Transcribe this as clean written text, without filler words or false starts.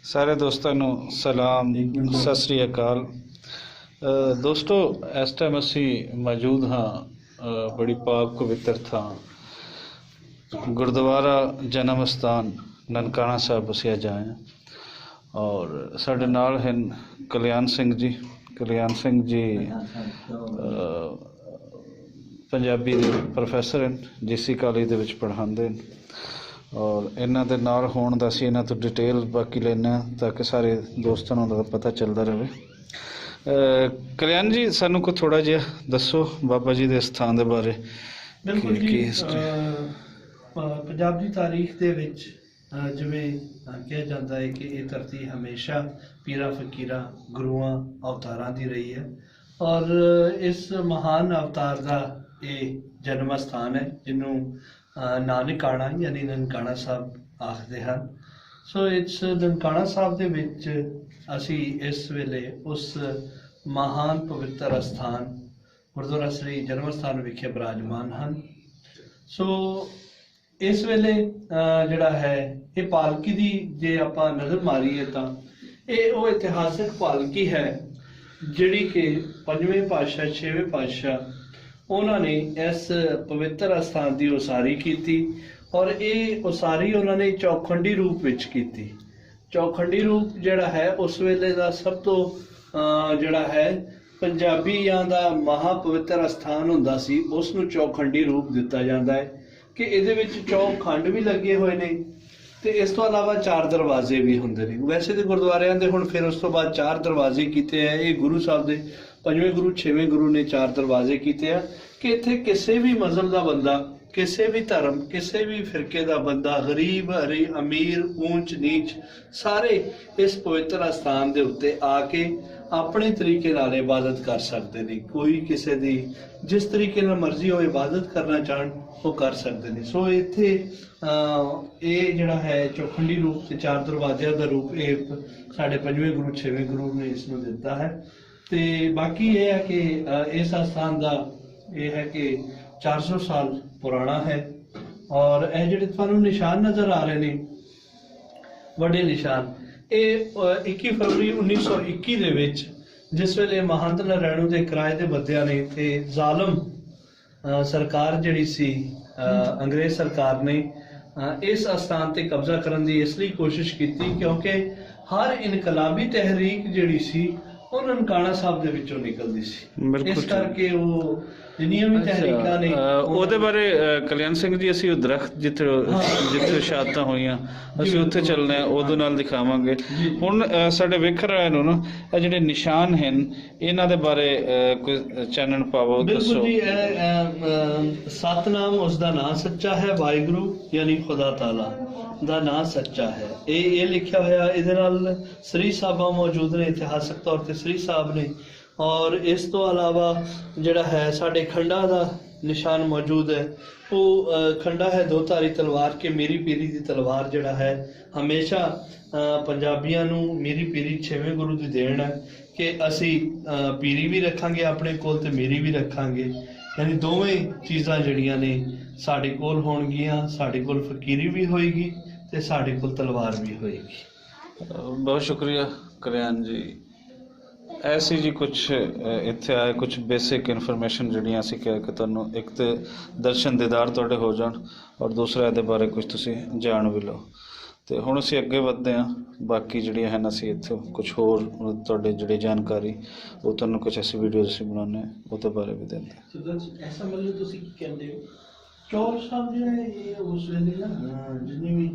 सारे दोस्तों ਨੂੰ सलाम सत श्री अकाल। दोस्तों इस टाइम असी मौजूद हाँ बड़ी पाक पवित्र थां गुरुद्वारा जन्म स्थान ननकाना साहब असी अज आए हैं और साडे नाल हैं कल्याण सिंह जी। कल्याण सिंह जी पंजाबी दे प्रोफैसर हैं, जीसी कॉलेज दे विच पढ़ाते हैं और इन्हां दे नाल होण दा असीं इन्हां तो डिटेल बाकी लैने ताकि सारे दोस्तों नूं पता चलता रहे। कल्याण जी सानू को थोड़ा जिहा दसो बाबा जी दे स्थान दे बारे। बिल्कुल जी, पंजाब दी तारीख दे विच जिवें कहा जाता है कि ये धरती हमेशा पीरा फकीरां गुरुआं अवतारां दी रही है और इस महान अवतार का ये जन्म स्थान है जिन्हों नानकाना यानी ननकाना साहब आखते हैं। सो इस ननकाना साहब दे विच असी इस वेले उस महान पवित्र स्थान गुरुद्वारा श्री जन्म स्थान विखे विराजमान हैं। सो इस वेले जिहड़ा है ये पालकी दी जे आपां नज़र मारीए तां ये वो इतिहासिक पालकी है जिहड़ी कि पंजवें पातशाह छेवें पातशाह उन्होंने इस पवित्र स्थान की उसारी की और ये उसारी उन्होंने चौखंडी रूप विच की। चौखंडी रूप जिहड़ा है उस वेले का सब तो जिहड़ा है पंजाबियां दा महापवित्र स्थान हुंदा सी उसनूं चौखंडी रूप दिता जाता है कि इहदे विच चौखंड भी लगे हुए ने ते इस तो अलावा 4 दरवाजे भी हुंदे ने। वैसे तो गुरुद्वारियां दे हुण फिर उस तो बाद 4 दरवाजे कीते हैं। ये गुरु साहब दे पंजवें गुरु छेवें गुरु ने 4 दरवाजे कीते हैं कि इत्थे किसी भी मजहब का बंदा किसी भी धर्म किसी भी फिरके का बंदा गरीब हरी अमीर ऊंच नीच सारे इस पवित्र स्थान के उत्ते आके अपने तरीके नाल इबादत कर सकते हैं। कोई किसी दी जिस तरीके नाल मर्जी हो इबादत करना चाहन वो कर सकते हैं। सो इत्थे ये जिहड़ा है चौखंडी रूप से 4 दरवाज़िਆਂ का रूप ये साढ़े पंजवें गुरु छेवें गुरु ने इसनूं दिता है। तो बाकी ये है कि इस स्थान का ये है कि 400 साल पुराना है और यह जिहड़े तुहानूं निशान नज़र आ रहे हैं वड्डे निशान ये 21 फरवरी 1921 दे विच जिस वेले महंत नारायणू के किराए के बंदियां ने ते जालम सरकार जिहड़ी सी अंग्रेज सरकार ने इस स्थान ते कब्जा करने की इसलिए कोशिश की क्योंकि हर इनकलाबी तहरीक जिहड़ी सी वो ननकाना साहब दे विचों निकलदी सी। इस करके वो जिन्नियां भी तहरीकां ने ਉਹਦੇ ਬਾਰੇ ਕਲਿਆਣ ਸਿੰਘ ਜੀ ਅਸੀਂ ਉਹ ਦਰਖਤ ਜਿੱਥੇ ਸ਼ਹਾਦਤਾਂ ਹੋਈਆਂ ਅਸੀਂ ਉੱਥੇ ਚੱਲਣਾ ਹੈ ਉਹਦੇ ਨਾਲ ਦਿਖਾਵਾਂਗੇ। ਹੁਣ ਸਾਡੇ ਵੇਖਣ ਵਾਲਿਆਂ ਨੂੰ ਨਾ ਇਹ ਜਿਹੜੇ ਨਿਸ਼ਾਨ ਹਨ ਇਹਨਾਂ ਦੇ ਬਾਰੇ ਕੋਈ ਚਾਨਣ ਪਾਵੋ ਦੱਸੋ। ਬਿਲਕੁਲ ਜੀ ਸਤਨਾਮ ਉਸ ਦਾ ਨਾਮ ਸੱਚਾ ਹੈ ਵਾਹਿਗੁਰੂ यानी खुदा ताला ਦਾ ਨਾਮ ਸੱਚਾ ਹੈ। ਇਹ ਲਿਖਿਆ ਹੋਇਆ ਇਹਦੇ ਨਾਲ ਸ੍ਰੀ ਸਾਹਿਬਾਂ ਮੌਜੂਦ ਨੇ ਇਤਿਹਾਸਕ तौर ਤੇ ਸ੍ਰੀ ਸਾਹਿਬ ਨੇ और इस तो अलावा जिहड़ा है साडे खंडा का निशान मौजूद है वो खंडा है 2 धारी तलवार के मेरी पीरी की तलवार जिहड़ा है हमेशा पंजाबियां नूं मेरी पीरी छेवें गुरु की देन है कि असी पीरी भी रखांगे अपने कोल ते मेरी भी रखांगे यानी दोवें चीज़ां जिहड़ियां ने साडे कोल होणगियां साडे कोल फकीरी भी होएगी ते साडे कोल तलवार भी होएगी। बहुत शुक्रिया कल्याण जी। ऐसी जी कुछ इत्थे आए कुछ बेसिक इन्फॉर्मेशन जिहड़ियां असीं कह के तुहानूं एक तो दर्शन दीदार तुहाडे हो जाण और दूसरा इहदे बारे कुछ तुसीं जाण भी लो। तो हुण असीं अगे वधदे हां बाकी जिहड़ियां हन असीं इत्थों कुछ होर तुहाडे जिहड़ी जानकारी वो तुहानूं कुछ ऐसी वीडियोज़ असीं बनाउने ਉਹਦੇ बारे भी देंदे। ऐसा मतलब तुसीं की कहंदे हो चौर साहब जिहड़ा है ये उस वेले ना जिन्नी भी